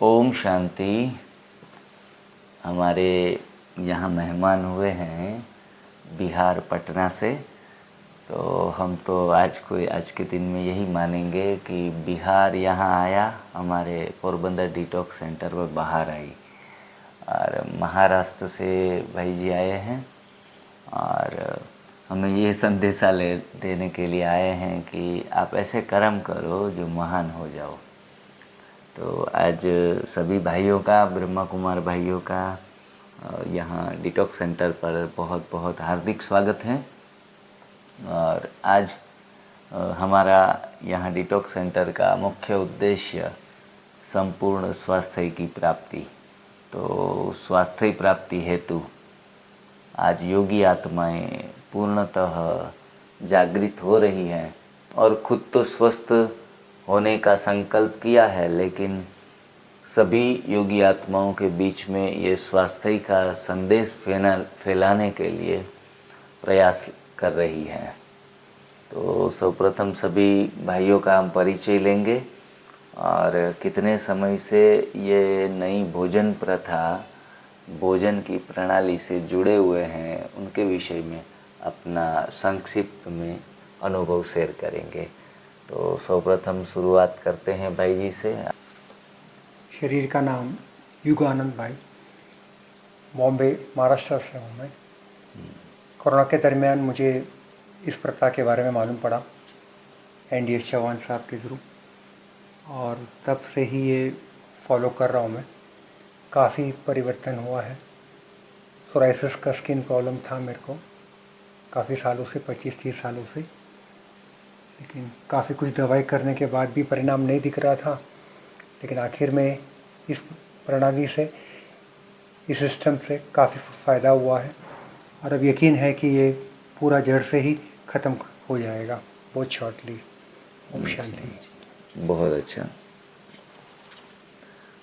ओम शांति। हमारे यहाँ मेहमान हुए हैं बिहार पटना से। तो हम तो आज के दिन में यही मानेंगे कि बिहार यहाँ आया, हमारे पोरबंदर डिटॉक्स सेंटर पर बाहर आई। और महाराष्ट्र से भाई जी आए हैं और हमें ये संदेशा देने के लिए आए हैं कि आप ऐसे कर्म करो जो महान हो जाओ। तो आज सभी भाइयों का, ब्रह्मा कुमार भाइयों का यहाँ डिटॉक्स सेंटर पर बहुत बहुत हार्दिक स्वागत है। और आज हमारा यहाँ डिटॉक्स सेंटर का मुख्य उद्देश्य संपूर्ण स्वास्थ्य की प्राप्ति। तो स्वास्थ्य प्राप्ति हेतु आज योगी आत्माएं पूर्णतः जागृत हो रही हैं और खुद तो स्वस्थ होने का संकल्प किया है, लेकिन सभी योगी आत्माओं के बीच में ये स्वास्थ्य का संदेश फैलाने के लिए प्रयास कर रही है। तो सर्वप्रथम सभी भाइयों का हम परिचय लेंगे और कितने समय से ये नई भोजन प्रथा, भोजन की प्रणाली से जुड़े हुए हैं, उनके विषय में अपना संक्षिप्त में अनुभव शेयर करेंगे। तो सर्वप्रथम शुरुआत करते हैं भाई जी से। शरीर का नाम युगानंद भाई, बॉम्बे महाराष्ट्र से हूँ मैं। कोरोना के दरमियान मुझे इस प्रथा के बारे में मालूम पड़ा NDS चौहान साहब के थ्रू, और तब से ही ये फॉलो कर रहा हूँ मैं। काफ़ी परिवर्तन हुआ है। सोराइसिस का स्किन प्रॉब्लम था मेरे को काफ़ी सालों से, 25-30 सालों से, लेकिन काफ़ी कुछ दवाई करने के बाद भी परिणाम नहीं दिख रहा था। लेकिन आखिर में इस प्रणाली से, इस सिस्टम से काफ़ी फ़ायदा हुआ है और अब यकीन है कि ये पूरा जड़ से ही ख़त्म हो जाएगा बहुत शॉर्टली। ओम शांति। बहुत अच्छा।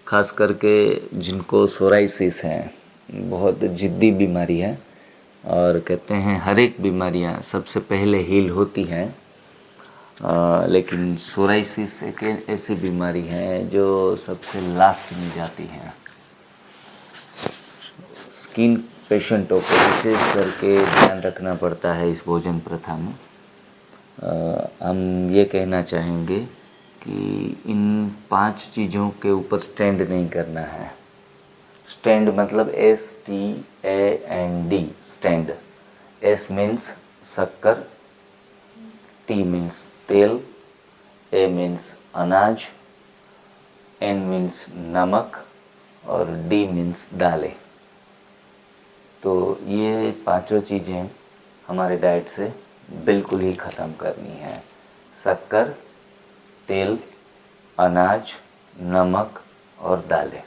खास करके जिनको सोराइसिस है, बहुत जिद्दी बीमारी है और कहते हैं हर एक बीमारियां सबसे पहले हील होती हैं, लेकिन सोराइसिस एक ऐसी बीमारी है जो सबसे लास्ट में जाती है। स्किन पेशेंटों को विशेष करके ध्यान रखना पड़ता है इस भोजन प्रथा में। हम ये कहना चाहेंगे कि इन 5 चीज़ों के ऊपर स्टैंड नहीं करना है। स्टैंड मतलब STAND, स्टैंड। S मीन्स शक्कर, T मीन्स तेल, A मीन्स अनाज, N मीन्स नमक और D मीन्स दालें। तो ये 5 चीज़ें हमारे डाइट से बिल्कुल ही ख़त्म करनी है। शक्कर, तेल, अनाज, नमक और दालें।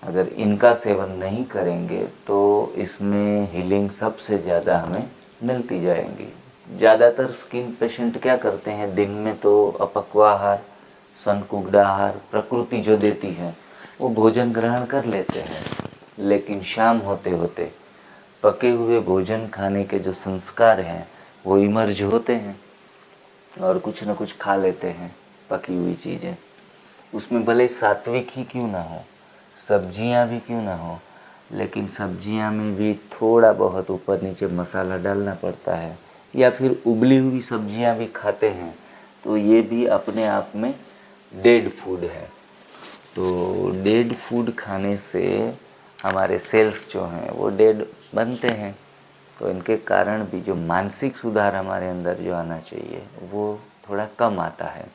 अगर इनका सेवन नहीं करेंगे तो इसमें हीलिंग सबसे ज़्यादा हमें मिलती जाएंगी। ज़्यादातर स्किन पेशेंट क्या करते हैं, दिन में तो अपक्वाहार, सनकुगड़ाहार प्रकृति जो देती है वो भोजन ग्रहण कर लेते हैं, लेकिन शाम होते होते पके हुए भोजन खाने के जो संस्कार हैं वो इमर्ज होते हैं और कुछ न कुछ खा लेते हैं पकी हुई चीज़ें। उसमें भले सात्विक ही क्यों ना हो, सब्जियां भी क्यों ना हो, लेकिन सब्जियां में भी थोड़ा बहुत ऊपर नीचे मसाला डालना पड़ता है, या फिर उबली हुई सब्जियां भी खाते हैं तो ये भी अपने आप में डेड फूड है। तो डेड फूड खाने से हमारे सेल्स जो हैं वो डेड बनते हैं। तो इनके कारण भी जो मानसिक सुधार हमारे अंदर जो आना चाहिए वो थोड़ा कम आता है।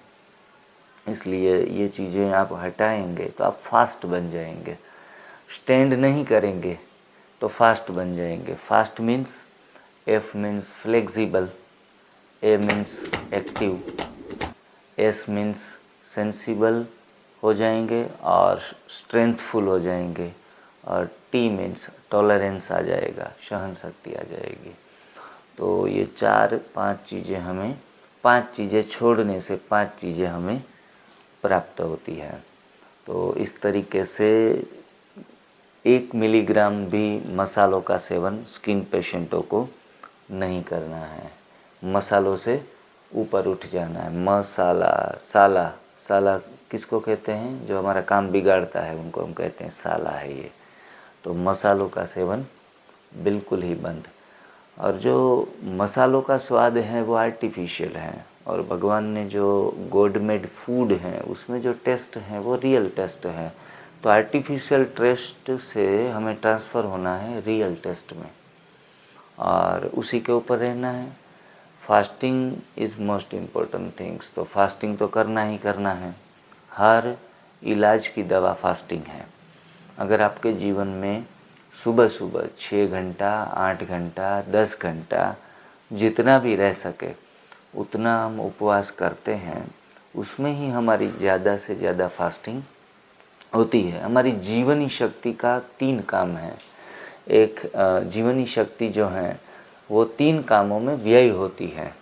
इसलिए ये चीज़ें आप हटाएंगे तो आप फास्ट बन जाएंगे। स्टैंड नहीं करेंगे तो फास्ट बन जाएंगे। Fast means F means flexible, A means active, S means sensible हो जाएंगे और स्ट्रेंथफुल हो जाएंगे, और T मीन्स टॉलरेंस आ जाएगा, सहन शक्ति आ जाएगी। तो ये 4-5 चीज़ें हमें, 5 चीज़ें छोड़ने से 5 चीज़ें हमें प्राप्त होती है। तो इस तरीके से 1 मिलीग्राम भी मसालों का सेवन स्किन पेशेंटों को नहीं करना है। मसालों से ऊपर उठ जाना है। मसाला, साला किसको कहते हैं? जो हमारा काम बिगाड़ता है उनको हम कहते हैं साला है ये। तो मसालों का सेवन बिल्कुल ही बंद। और जो मसालों का स्वाद है वो आर्टिफिशियल है, और भगवान ने जो गॉड मेड फूड है उसमें जो टेस्ट है वो रियल टेस्ट है। तो आर्टिफिशियल टेस्ट से हमें ट्रांसफ़र होना है रियल टेस्ट में, और उसी के ऊपर रहना है। Fasting is most important things. तो फास्टिंग तो करना ही करना है। हर इलाज की दवा फास्टिंग है। अगर आपके जीवन में सुबह सुबह 6 घंटा, 8 घंटा, 10 घंटा जितना भी रह सके उतना हम उपवास करते हैं, उसमें ही हमारी ज़्यादा से ज़्यादा फास्टिंग होती है। हमारी जीवनी शक्ति का 3 काम है। एक जीवनी शक्ति जो है वो 3 कामों में व्यय होती है,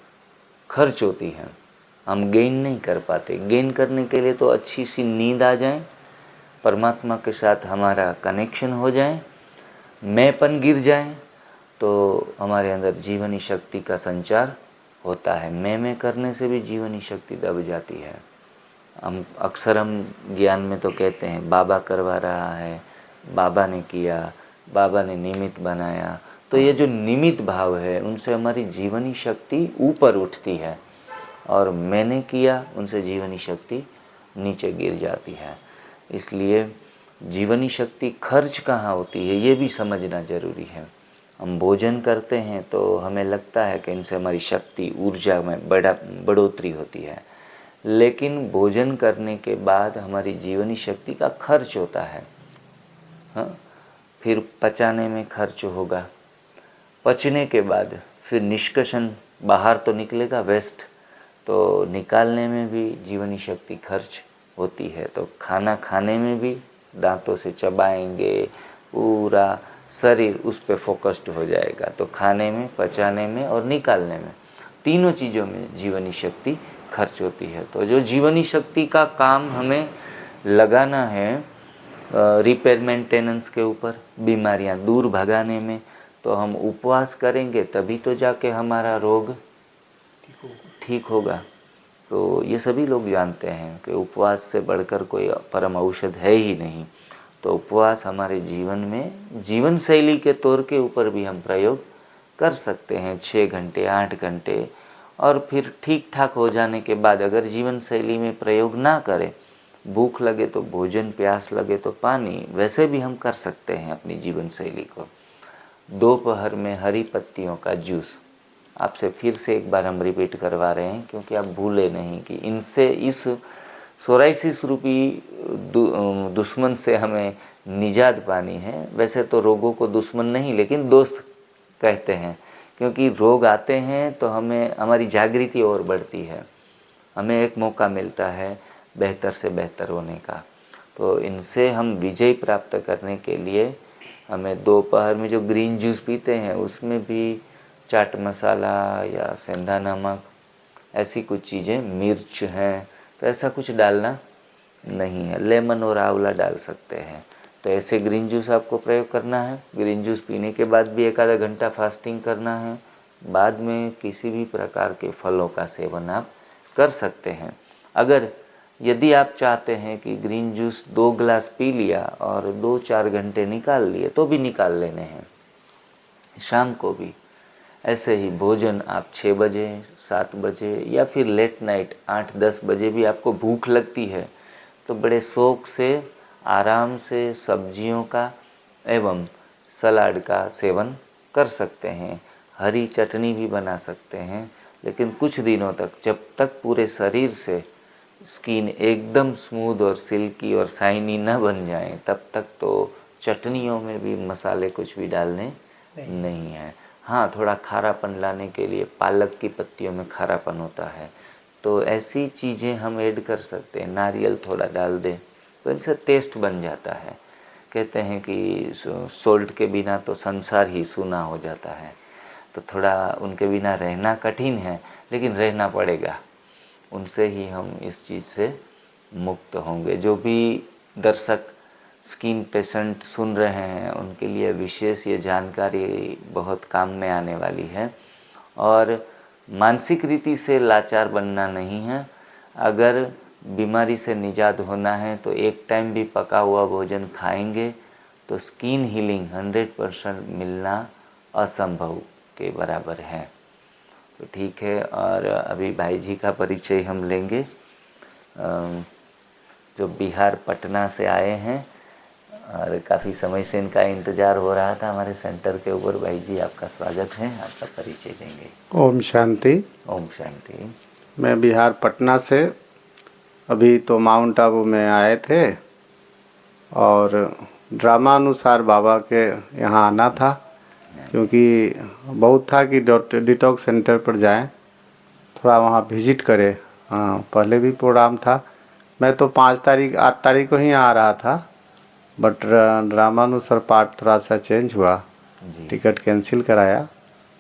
खर्च होती है। हम गेन नहीं कर पाते। गेन करने के लिए तो अच्छी सी नींद आ जाए, परमात्मा के साथ हमारा कनेक्शन हो जाए, मैंपन गिर जाए, तो हमारे अंदर जीवनी शक्ति का संचार होता है। मैं करने से भी जीवनी शक्ति दब जाती है। हम अक्सर ज्ञान में तो कहते हैं बाबा करवा रहा है, बाबा ने किया, बाबा ने निमित्त बनाया। तो ये जो निमित्त भाव है उनसे हमारी जीवनी शक्ति ऊपर उठती है, और मैंने किया उनसे जीवनी शक्ति नीचे गिर जाती है। इसलिए जीवनी शक्ति खर्च कहाँ होती है ये भी समझना ज़रूरी है। हम भोजन करते हैं तो हमें लगता है कि इनसे हमारी शक्ति, ऊर्जा में बढ़ोतरी होती है, लेकिन भोजन करने के बाद हमारी जीवनी शक्ति का खर्च होता है। हाँ, फिर पचाने में खर्च होगा, पचने के बाद फिर निष्कर्षण बाहर तो निकलेगा वेस्ट, तो निकालने में भी जीवनी शक्ति खर्च होती है। तो खाना खाने में भी दांतों से चबाएंगे, पूरा शरीर उस पे फोकस्ड हो जाएगा। तो खाने में, पचाने में और निकालने में, तीनों चीज़ों में जीवनी शक्ति खर्च होती है। तो जो जीवनी शक्ति का काम हमें लगाना है रिपेयर मेंटेनेंस के ऊपर, बीमारियां दूर भगाने में, तो हम उपवास करेंगे तभी तो जाके हमारा रोग ठीक होगा। तो ये सभी लोग जानते हैं कि उपवास से बढ़कर कोई परम औषध है ही नहीं। तो उपवास हमारे जीवन में जीवन शैली के तौर के ऊपर भी हम प्रयोग कर सकते हैं, 6 घंटे, 8 घंटे। और फिर ठीक ठाक हो जाने के बाद अगर जीवन शैली में प्रयोग ना करें, भूख लगे तो भोजन, प्यास लगे तो पानी, वैसे भी हम कर सकते हैं अपनी जीवन शैली को। दोपहर में हरी पत्तियों का जूस, आपसे फिर से एक बार हम रिपीट करवा रहे हैं क्योंकि आप भूले नहीं कि इनसे, इस सोराइसिस रूपी दुश्मन से हमें निजात पानी है। वैसे तो रोगों को दुश्मन नहीं लेकिन दोस्त कहते हैं, क्योंकि रोग आते हैं तो हमें, हमारी जागृति और बढ़ती है, हमें एक मौका मिलता है बेहतर से बेहतर होने का। तो इनसे हम विजय प्राप्त करने के लिए हमें दोपहर में जो ग्रीन जूस पीते हैं उसमें भी चाट मसाला या सेंधा नमक, ऐसी कुछ चीज़ें, मिर्च हैं, तो ऐसा कुछ डालना नहीं है। लेमन और आंवला डाल सकते हैं। तो ऐसे ग्रीन जूस आपको प्रयोग करना है। ग्रीन जूस पीने के बाद भी 1 आधा घंटा फास्टिंग करना है। बाद में किसी भी प्रकार के फलों का सेवन आप कर सकते हैं। अगर यदि आप चाहते हैं कि ग्रीन जूस 2 गिलास पी लिया और 2-4 घंटे निकाल लिए तो भी निकाल लेने हैं, शाम को भी। ऐसे ही भोजन आप 6 बजे, 7 बजे या फिर लेट नाइट 8-10 बजे भी आपको भूख लगती है तो बड़े शौक से, आराम से सब्जियों का एवं सलाद का सेवन कर सकते हैं। हरी चटनी भी बना सकते हैं, लेकिन कुछ दिनों तक, जब तक पूरे शरीर से स्किन एकदम स्मूथ और सिल्की और शाइनी न बन जाए तब तक तो चटनियों में भी मसाले कुछ भी डालने नहीं है। हाँ, थोड़ा खारापन लाने के लिए पालक की पत्तियों में खारापन होता है, तो ऐसी चीज़ें हम ऐड कर सकते हैं। नारियल थोड़ा डाल दें तो इनसे टेस्ट बन जाता है। कहते हैं कि सोल्ट के बिना तो संसार ही सूना हो जाता है। तो थोड़ा उनके बिना रहना कठिन है, लेकिन रहना पड़ेगा। उनसे ही हम इस चीज़ से मुक्त होंगे। जो भी दर्शक स्किन पेशेंट सुन रहे हैं उनके लिए विशेष ये जानकारी बहुत काम में आने वाली है। और मानसिक रीति से लाचार बनना नहीं है। अगर बीमारी से निजात होना है तो एक टाइम भी पका हुआ भोजन खाएंगे तो स्किन हीलिंग 100% मिलना असंभव के बराबर है। तो ठीक है, और अभी भाई जी का परिचय हम लेंगे, जो बिहार पटना से आए हैं और काफ़ी समय से इनका इंतज़ार हो रहा था हमारे सेंटर के ऊपर। भाई जी आपका स्वागत है, आपका परिचय देंगे। ओम शांति। ओम शांति। मैं बिहार पटना से अभी तो माउंट आबू में आए थे और ड्रामा अनुसार बाबा के यहाँ आना था, क्योंकि बहुत था कि डिटॉक्स सेंटर पर जाएं, थोड़ा वहाँ विजिट करें। पहले भी प्रोग्राम था, मैं तो 8 तारीख को ही आ रहा था, बट ड्रामानुसार पार्ट थोड़ा सा चेंज हुआ, टिकट कैंसिल कराया।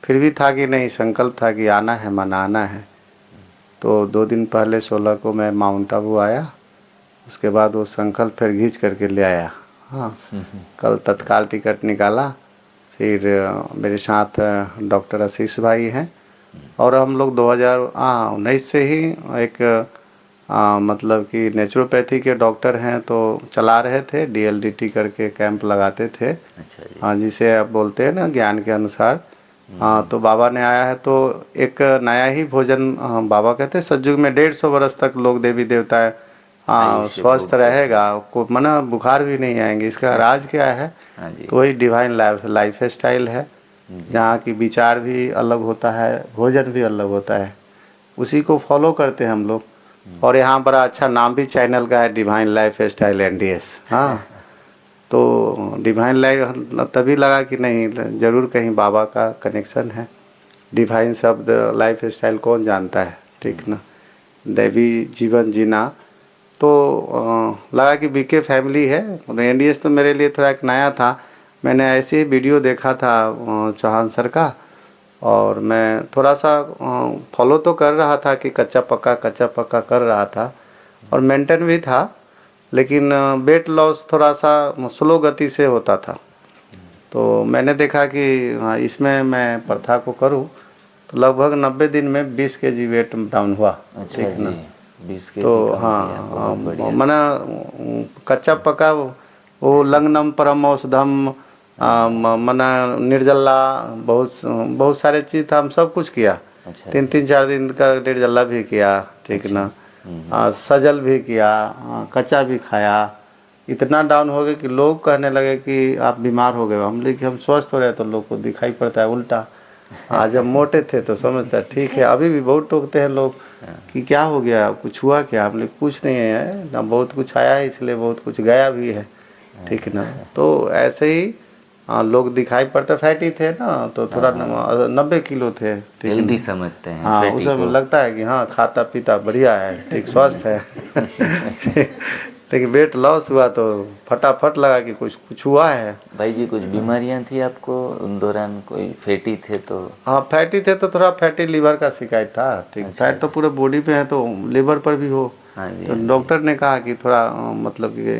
फिर भी था कि नहीं, संकल्प था कि आना है, मनाना है। तो 2 दिन पहले 16 को मैं माउंट आबू आया, उसके बाद वो संकल्प फिर खींच करके ले आया। हाँ, कल तत्काल टिकट निकाला। फिर मेरे साथ डॉक्टर आशीष भाई हैं और हम लोग 2019 से ही एक मतलब कि नेचुरोपैथी के डॉक्टर हैं, तो चला रहे थे, DLDT करके कैंप लगाते थे। अच्छा जी। हाँ, जिसे आप बोलते हैं ना ज्ञान के अनुसार। हाँ, तो बाबा ने आया है तो एक नया ही भोजन, बाबा कहते हैं सतयुग में 150 वर्ष तक लोग देवी देवता आयुष्य स्वस्थ बहुत रहेगा, को मना बुखार भी नहीं आएंगे। इसका राज क्या है? हाँ जी। तो वही डिवाइन लाइफ स्टाइल है, जहाँ की विचार भी अलग होता है, भोजन भी अलग होता है, उसी को फॉलो करते हैं हम लोग। और यहाँ बड़ा अच्छा नाम भी चैनल का है, डिवाइन लाइफ स्टाइल NDS। हाँ, तो डिवाइन लाइफ तभी लगा कि नहीं, ज़रूर कहीं बाबा का कनेक्शन है। डिवाइन शब्द लाइफ स्टाइल कौन जानता है, ठीक ना, दैवी जीवन जीना। तो लगा कि BK फैमिली है। NDS तो मेरे लिए थोड़ा एक नया था, मैंने ऐसे ही वीडियो देखा था चौहान सर का, और मैं थोड़ा सा फॉलो तो कर रहा था कि कच्चा पक्का कर रहा था और मेंटेन भी था, लेकिन वेट लॉस थोड़ा सा स्लो गति से होता था। तो मैंने देखा कि हाँ, इसमें मैं प्रथा को करूं तो लगभग 90 दिन में 20 kg वेट डाउन हुआ। अच्छा ठीक ना। जी, 20 kg तो कम किया, हाँ, बहुत बढ़िया। मना कच्चा पका वो लंगनम परम औषधम, मना निर्जला, बहुत सारे चीज़ था, हम सब कुछ किया। अच्छा 3-4 दिन का निर्जला भी किया, ठीक ना। सजल भी किया, कच्चा भी खाया। इतना डाउन हो गए कि लोग कहने लगे कि आप बीमार हो गए। हम लेकिन हम स्वस्थ हो रहे तो लोग को दिखाई पड़ता है उल्टा। आज हम मोटे थे तो समझता ठीक है, अभी भी बहुत टोकते हैं लोग कि क्या हो गया, कुछ हुआ क्या? हम लोग कुछ नहीं है ना, बहुत कुछ आया है इसलिए बहुत कुछ गया भी है, ठीक ना। तो ऐसे ही लोग दिखाई पड़ते, फैटी थे ना, तो थोड़ा 90 किलो थे, ठीक है। हेल्दी समझते हैं हाँ, फैटी उसे को। लगता है कि हाँ खाता पीता बढ़िया है, ठीक, स्वस्थ है। लेकिन वेट लॉस हुआ तो फटाफट लगा कि कुछ हुआ है। भाई जी कुछ बीमारियां थी आपको उन दौरान, कोई फैटी थे तो? हाँ, फैटी थे तो थोड़ा फैटी लीवर का शिकायत था, ठीक। अच्छा, फैट तो पूरे बॉडी पे है तो लीवर पर भी हो। हाँ जी, तो हाँ जी। डॉक्टर ने कहा कि थोड़ा मतलब कि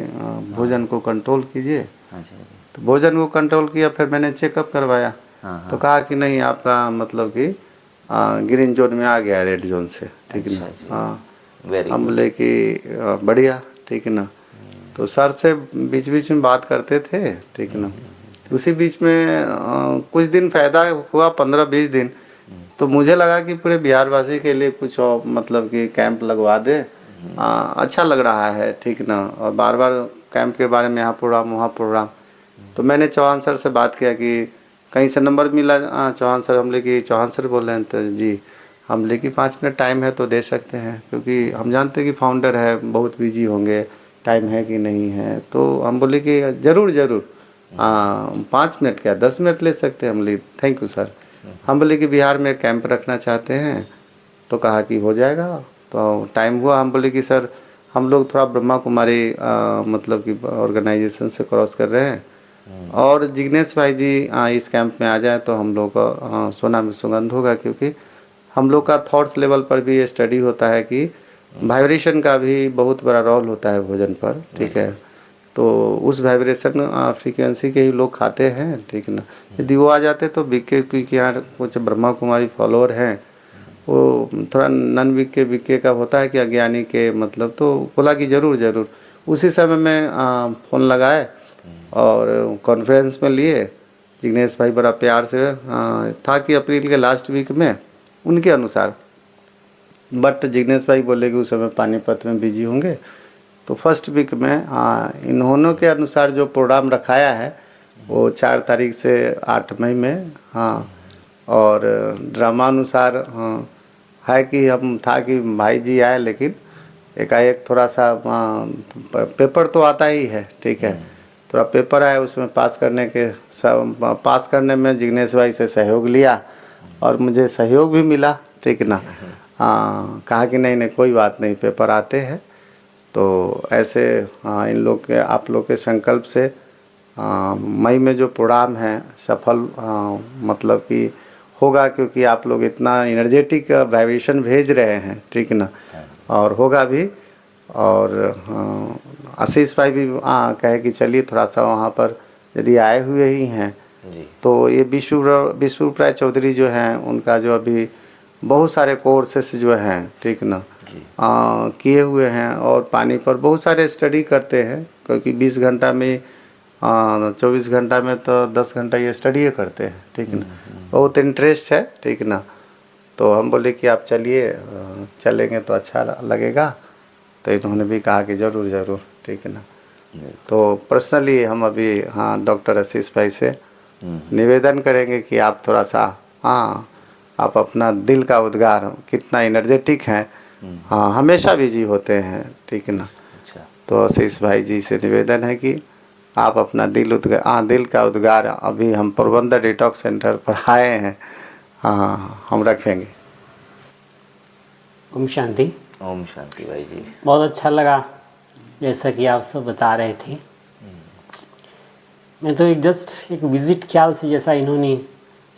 भोजन को कंट्रोल कीजिए। अच्छा जी। तो भोजन को कंट्रोल किया, फिर मैंने चेकअप करवाया। हाँ तो कहा कि नहीं, आपका मतलब कि ग्रीन जोन में आ गया, रेड जोन से, ठीक अच्छा ना। जी। हाँ, वेरी हम गुड। बोले कि बढ़िया, ठीक ना। तो सर से बीच बीच में बात करते थे, ठीक ना। उसी बीच में कुछ दिन फायदा हुआ, 15-20 दिन। तो मुझे लगा कि पूरे बिहारवासी के लिए कुछ और मतलब कि कैंप लगवा दे, अच्छा लग रहा है, ठीक ना। और बार बार कैंप के बारे में यहाँ प्रोग्राम वहाँ प्रोग्राम। तो मैंने चौहान सर से बात किया कि कहीं से नंबर मिला। चौहान सर, हम लेके चौहान सर बोल रहे हैं, तो जी हम लेके 5 मिनट टाइम है तो दे सकते हैं, क्योंकि हम जानते हैं कि फाउंडर है, बहुत बिजी होंगे, टाइम है कि नहीं है। तो हम बोले कि ज़रूर 5 मिनट क्या 10 मिनट ले सकते हैं। हम बोले थैंक यू सर। हम बोले कि बिहार में कैंप रखना चाहते हैं, तो कहा कि हो जाएगा। तो टाइम हुआ, हम बोले कि सर हम लोग थोड़ा ब्रह्मा कुमारी मतलब कि ऑर्गेनाइजेशन से क्रॉस कर रहे हैं, और जिग्नेश भाई जी इस कैंप में आ जाए तो हम लोग का सोना में सुगंध होगा, क्योंकि हम लोग का थॉट्स लेवल पर भी ये स्टडी होता है कि वाइब्रेशन का भी बहुत बड़ा रोल होता है भोजन पर, ठीक है। तो उस वाइब्रेशन फ्रीक्वेंसी के ही लोग खाते हैं, ठीक ना। यदि वो आ जाते तो BK, क्योंकि यहाँ कुछ ब्रह्मा कुमारी फॉलोअर हैं, वो थोड़ा नन विके का होता है कि अज्ञानी के मतलब, तो बोला कि ज़रूर ज़रूर। उसी समय मैं फ़ोन लगाए और कॉन्फ्रेंस में लिए। जिग्नेश भाई बड़ा प्यार से था कि अप्रैल के लास्ट वीक में उनके अनुसार, बट जिग्नेश भाई बोले कि उस समय पानीपत में बिजी होंगे। तो फर्स्ट वीक में इन्होंने के अनुसार जो प्रोग्राम रखाया है वो 4 तारीख से 8 मई में, हाँ। और ड्रामानुसार है कि हम था कि भाई जी आए, लेकिन एकाएक थोड़ा सा पेपर तो आता ही है, ठीक है, थोड़ा पेपर आया, उसमें पास करने में जिग्नेश भाई से सहयोग लिया और मुझे सहयोग भी मिला, ठीक ना। कहा कि नहीं नहीं कोई बात नहीं, पेपर आते हैं। तो ऐसे इन लोग के, आप लोग के संकल्प से मई में जो प्रोग्राम है सफल मतलब कि होगा, क्योंकि आप लोग इतना एनर्जेटिक वाइब्रेशन भेज रहे हैं, ठीक ना, और होगा भी। और आशीष भाई भी कहे कि चलिए थोड़ा सा वहाँ पर यदि आए हुए ही हैं जी। तो ये विश्व राय चौधरी जो हैं उनका जो अभी बहुत सारे कोर्सेस जो हैं, ठीक ना, किए हुए हैं और पानी पर बहुत सारे स्टडी करते हैं, क्योंकि 20 घंटा में 24 घंटा में तो 10 घंटा ये स्टडी करते हैं, ठीक ना, बहुत इंटरेस्ट है, ठीक ना। तो हम बोले कि आप चलिए, चलेंगे तो अच्छा लगेगा। तो इन्होंने भी कहा कि ज़रूर ज़रूर, ठीक है ना। तो पर्सनली हम अभी डॉक्टर आशीष भाई से निवेदन करेंगे कि आप थोड़ा सा आप अपना दिल का उद्गार, कितना एनर्जेटिक हैं, हमेशा बिजी होते हैं, ठीक है ना। अच्छा। तो आशीष भाई जी से निवेदन है कि आप अपना दिल का उद्गार अभी हम पोरबंदर डिटॉक्स सेंटर पर आए हैं, हम रखेंगे। ओम शांति। ओम शांति भाई जी। बहुत अच्छा लगा जैसा कि आप सब बता रहे थे। मैं तो एक विज़िट ख्याल से, जैसा इन्होंने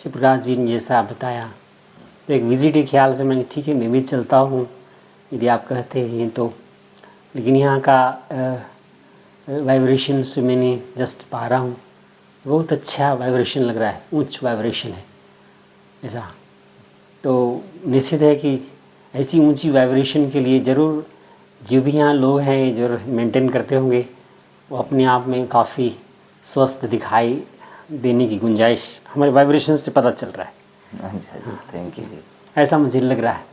शिव प्रकाश जी ने जैसा बताया, तो एक विज़िट के ख्याल से मैंने ठीक है मैं भी चलता हूँ यदि आप कहते हैं तो। लेकिन यहाँ का वाइब्रेशन से मैंने जस्ट पा रहा हूँ, बहुत अच्छा वाइब्रेशन लग रहा है, उच्च वाइब्रेशन है ऐसा। तो निश्चित है कि ऐसी ऊंची वाइब्रेशन के लिए ज़रूर जो भी यहाँ लोग हैं जो मेंटेन करते होंगे वो अपने आप में काफ़ी स्वस्थ दिखाई देने की गुंजाइश हमारे वाइब्रेशन से पता चल रहा है। अच्छा जी, थैंक यू जी। ऐसा मुझे लग रहा है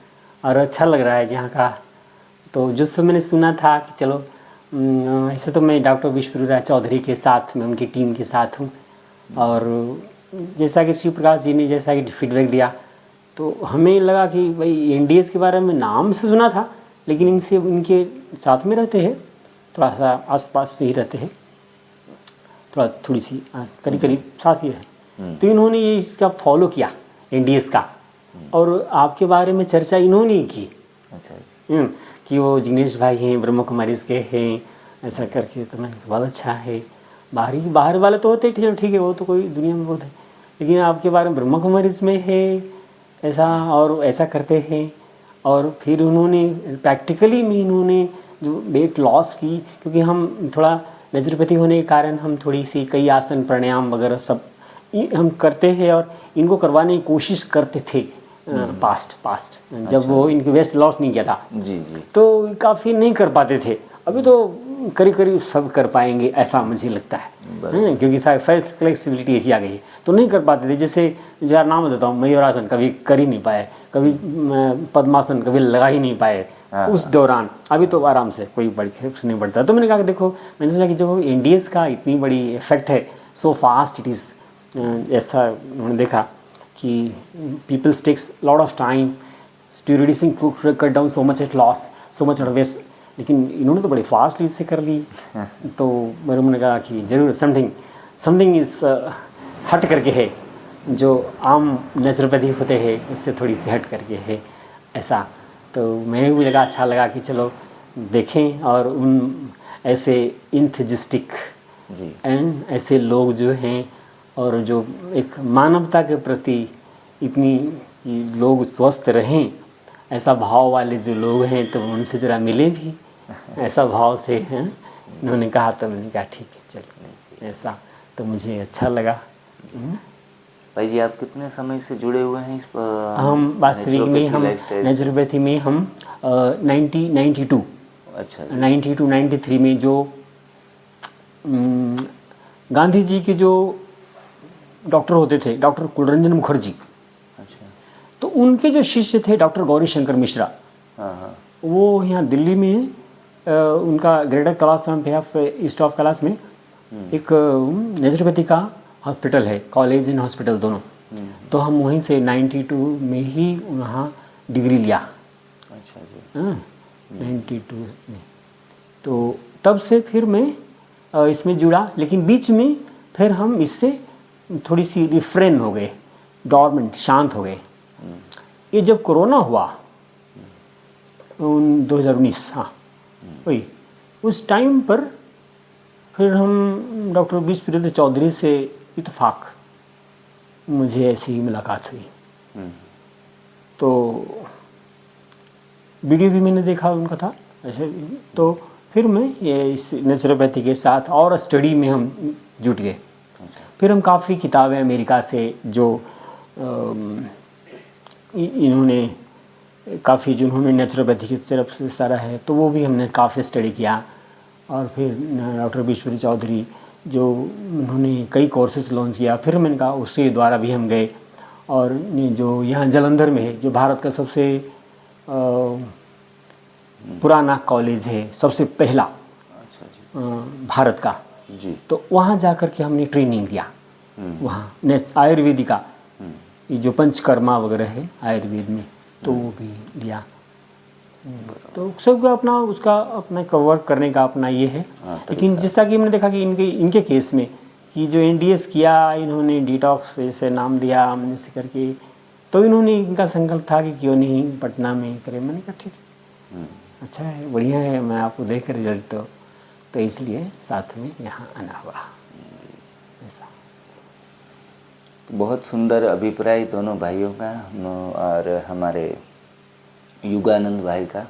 और अच्छा लग रहा है यहाँ का। तो जो सब मैंने सुना था कि चलो ऐसे तो मैं डॉक्टर विश्व राय चौधरी के साथ, मैं उनकी टीम के साथ हूँ, और जैसा कि शिव प्रकाश जी ने जैसा कि फीडबैक दिया तो हमें लगा कि भाई एनडीएस के बारे में नाम से सुना था, लेकिन इनसे इनके साथ में रहते हैं, थोड़ा सा आसपास से ही रहते हैं, थोड़ी सी करीब करीब साथ ही है। तो इन्होंने ये इसका फॉलो किया एनडीएस का, और आपके बारे में चर्चा इन्होंने ही की। अच्छा कि वो जिग्नेश भाई हैं, ब्रह्म कुमारी के हैं, ऐसा करके। तो मैंने बहुत अच्छा है। बाहर वाले तो होते हैं, ठीक है, वो तो कोई दुनिया में बहुत है, लेकिन आपके बारे में ब्रह्म कुमारी में है ऐसा, और ऐसा करते हैं। और फिर उन्होंने प्रैक्टिकली में इन्होंने जो वेट लॉस की, क्योंकि हम थोड़ा नेचुरोपैथी होने के कारण हम थोड़ी सी कई आसन प्राणायाम वगैरह सब हम करते हैं और इनको करवाने की कोशिश करते थे पास्ट जब वो इनके वेस्ट लॉस नहीं किया था जी जी, तो काफ़ी नहीं कर पाते थे। अभी तो करीब करीब सब कर पाएंगे ऐसा मुझे लगता है, क्योंकि फ्लेक्सिबिलिटी ऐसी आ गई है, तो नहीं कर पाते थे। जैसे यार नाम बताता हूँ, मयूरासन कभी कर ही नहीं पाए, कभी पद्मासन कभी लगा ही नहीं पाए उस दौरान। अभी तो आराम से कोई बड़ी फर्क नहीं पड़ता। तो मैंने कहा कि देखो, मैंने सोचा कि जो एनडीएस का इतनी बड़ी इफेक्ट है, सो फास्ट इट इज़, ऐसा उन्होंने देखा कि peoples takes lot of time to reducing cut down so much at loss, so much waste, लेकिन इन्होंने तो बड़े फास्ट इससे कर ली। तो मैंने कहा कि ज़रूर समथिंग इस हट करके है, जो आम नेचुरोपैथी होते हैं उससे थोड़ी सी हट करके है ऐसा। तो मेरे भी लगा, अच्छा लगा कि चलो देखें, और उन ऐसे इंथजिस्टिक एंड ऐसे लोग जो हैं और जो एक मानवता के प्रति इतनी लोग स्वस्थ रहें, ऐसा भाव वाले जो लोग हैं, तो उनसे ज़रा मिले भी ऐसा भाव से हैं। उन्होंने कहा तो मैंने कहा ठीक है चलो ऐसा, तो मुझे अच्छा लगा। भाई जी आप कितने समय से जुड़े हुए हैं इस हम वास्तविक में हम लाइफस्टाइल? नेचुरोपैथी में हम 92 अच्छा जी। 92 93 में जो गांधी जी के जो डॉक्टर होते थे, डॉक्टर कुलरंजन मुखर्जी, अच्छा। तो उनके जो शिष्य थे डॉक्टर गौरी शंकर मिश्रा, हाँ हाँ। वो यहाँ दिल्ली में उनका ग्रेटर कैलाश पे ऑफ ईस्ट ऑफ कैलाश में एक नेचुरोपैथी का हॉस्पिटल है, कॉलेज एंड हॉस्पिटल दोनों। तो हम वहीं से 92 में ही वहाँ डिग्री लिया। अच्छा जी। 92 में तो तब से फिर मैं इसमें जुड़ा, लेकिन बीच में फिर हम इससे थोड़ी सी रिफ्रेन हो गए, डॉर्मेंट, शांत हो गए। ये जब कोरोना हुआ 2019, हाँ वही उस टाइम पर फिर हम डॉक्टर विश्वप्रिय चौधरी से इत्तेफाक मुझे ऐसी मुलाकात हुई। तो वीडियो भी मैंने देखा उनका था ऐसे, तो फिर मैं ये इस नेचुरोपैथी के साथ और स्टडी में हम जुट गए। फिर हम काफ़ी किताबें अमेरिका से जो इन्होंने काफ़ी जिन्होंने नेचुरोपैथी की तरफ से सारा है, तो वो भी हमने काफ़ी स्टडी किया। और फिर डॉक्टर विश्वप्रिय चौधरी जो उन्होंने कई कोर्सेज लॉन्च किया, फिर मैंने कहा उसके द्वारा भी हम गए। और जो यहाँ जालंधर में है, जो भारत का सबसे पुराना कॉलेज है, सबसे पहला अच्छा जी। भारत का जी। तो वहाँ जा कर के हमने ट्रेनिंग लिया। वहाँ आयुर्वेदिक का ये जो पंचकर्मा वगैरह है आयुर्वेद में, तो वो भी लिया। तो सबका अपना उसका अपना कवर करने का अपना ये है। लेकिन जैसा कि मैंने देखा कि इनके केस में कि जो एनडीएस किया इन्होंने, डिटॉक्स जैसे नाम दिया हमने से करके, तो इन्होंने इनका संकल्प था कि क्यों नहीं पटना में करें। मैंने कहा ठीक है, अच्छा है, बढ़िया है, मैं आपको देख कर रिजल्ट तो इसलिए साथ में यहाँ आना हुआ। बहुत सुंदर अभिप्राय दोनों भाइयों का और हमारे युगानंद भाई का।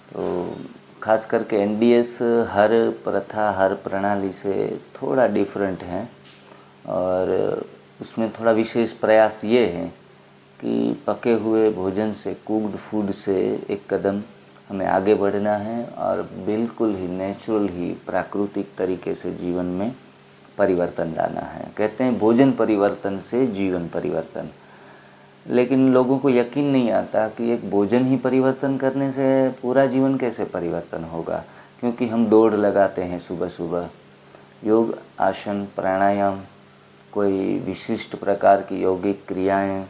तो खास करके एनडीएस हर प्रथा, हर प्रणाली से थोड़ा डिफरेंट है और उसमें थोड़ा विशेष प्रयास ये है कि पके हुए भोजन से, कुक्ड फूड से एक कदम हमें आगे बढ़ना है और बिल्कुल ही नेचुरल ही प्राकृतिक तरीके से जीवन में परिवर्तन लाना है। कहते हैं भोजन परिवर्तन से जीवन परिवर्तन, लेकिन लोगों को यकीन नहीं आता कि एक भोजन ही परिवर्तन करने से पूरा जीवन कैसे परिवर्तन होगा, क्योंकि हम दौड़ लगाते हैं सुबह सुबह। योग, आसन, प्राणायाम, कोई विशिष्ट प्रकार की यौगिक क्रियाएं,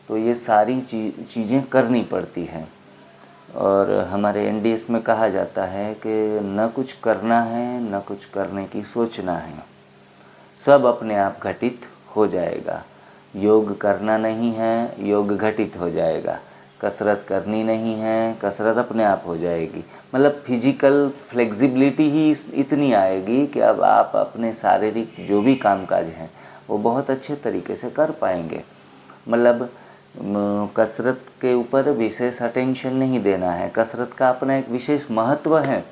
तो ये सारी चीज़ें करनी पड़ती हैं। और हमारे एनडीएस में कहा जाता है कि न कुछ करना है, न कुछ करने की सोचना है, सब अपने आप घटित हो जाएगा। योग करना नहीं है, योग घटित हो जाएगा। कसरत करनी नहीं है, कसरत अपने आप हो जाएगी। मतलब फिजिकल फ्लेक्सिबिलिटी ही इतनी आएगी कि अब आप अपने शारीरिक जो भी कामकाज हैं वो बहुत अच्छे तरीके से कर पाएंगे। मतलब कसरत के ऊपर विशेष अटेंशन नहीं देना है, कसरत का अपना एक विशेष महत्व है,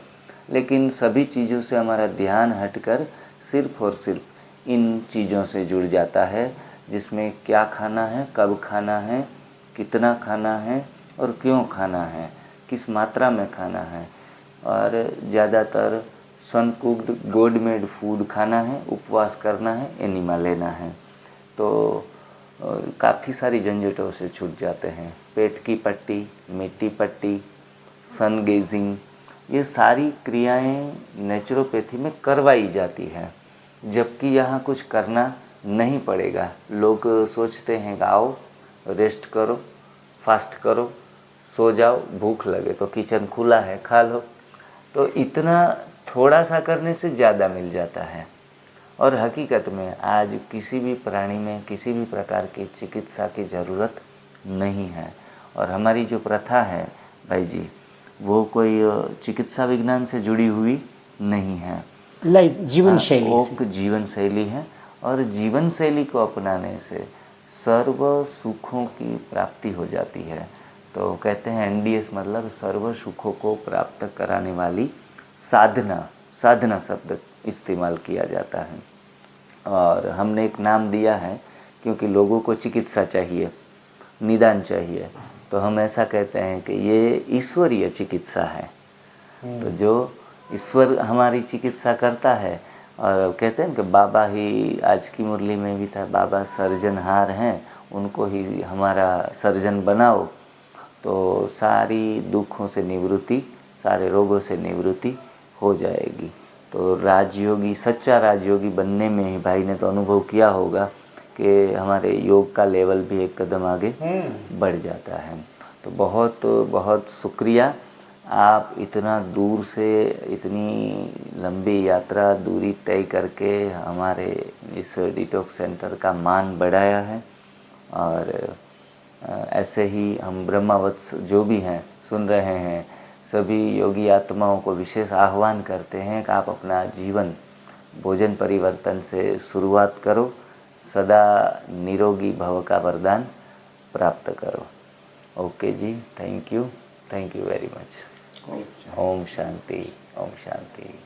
लेकिन सभी चीज़ों से हमारा ध्यान हटकर सिर्फ और सिर्फ इन चीज़ों से जुड़ जाता है, जिसमें क्या खाना है, कब खाना है, कितना खाना है और क्यों खाना है, किस मात्रा में खाना है। और ज़्यादातर सन कुक्ड गॉड मेड फूड खाना है, उपवास करना है, एनिमा लेना है, तो काफ़ी सारी झंझटों से छूट जाते हैं। पेट की पट्टी, मिट्टी पट्टी, सन गेजिंग, ये सारी क्रियाएं नेचुरोपैथी में करवाई जाती हैं, जबकि यहाँ कुछ करना नहीं पड़ेगा। लोग सोचते हैं कि आओ रेस्ट करो, फास्ट करो, सो जाओ, भूख लगे तो किचन खुला है खा लो, तो इतना थोड़ा सा करने से ज़्यादा मिल जाता है। और हकीकत में आज किसी भी प्राणी में किसी भी प्रकार की चिकित्सा की ज़रूरत नहीं है। और हमारी जो प्रथा है भाई जी, वो कोई चिकित्सा विज्ञान से जुड़ी हुई नहीं है, जीवन शैली वो जीवन शैली है। और जीवन शैली को अपनाने से सर्व सुखों की प्राप्ति हो जाती है। तो कहते हैं एनडीएस मतलब सर्व सुखों को प्राप्त कराने वाली साधना, साधना शब्द इस्तेमाल किया जाता है। और हमने एक नाम दिया है क्योंकि लोगों को चिकित्सा चाहिए, निदान चाहिए, तो हम ऐसा कहते हैं कि ये ईश्वरीय चिकित्सा है। तो जो ईश्वर हमारी चिकित्सा करता है, और कहते हैं कि बाबा ही, आज की मुरली में भी था, बाबा सर्जनहार हैं, उनको ही हमारा सर्जन बनाओ तो सारी दुखों से निवृत्ति, सारे रोगों से निवृत्ति हो जाएगी। तो राजयोगी, सच्चा राजयोगी बनने में ही भाई ने तो अनुभव किया होगा कि हमारे योग का लेवल भी एक कदम आगे बढ़ जाता है। तो बहुत बहुत शुक्रिया, आप इतना दूर से इतनी लंबी यात्रा दूरी तय करके हमारे इस डिटॉक्स सेंटर का मान बढ़ाया है। और ऐसे ही हम ब्रह्मावत्स जो भी हैं सुन रहे हैं, सभी योगी आत्माओं को विशेष आह्वान करते हैं कि आप अपना जीवन भोजन परिवर्तन से शुरुआत करो, सदा निरोगी भव का वरदान प्राप्त करो। ओके जी, थैंक यू वेरी मच। ओम शांति, ओम शांति।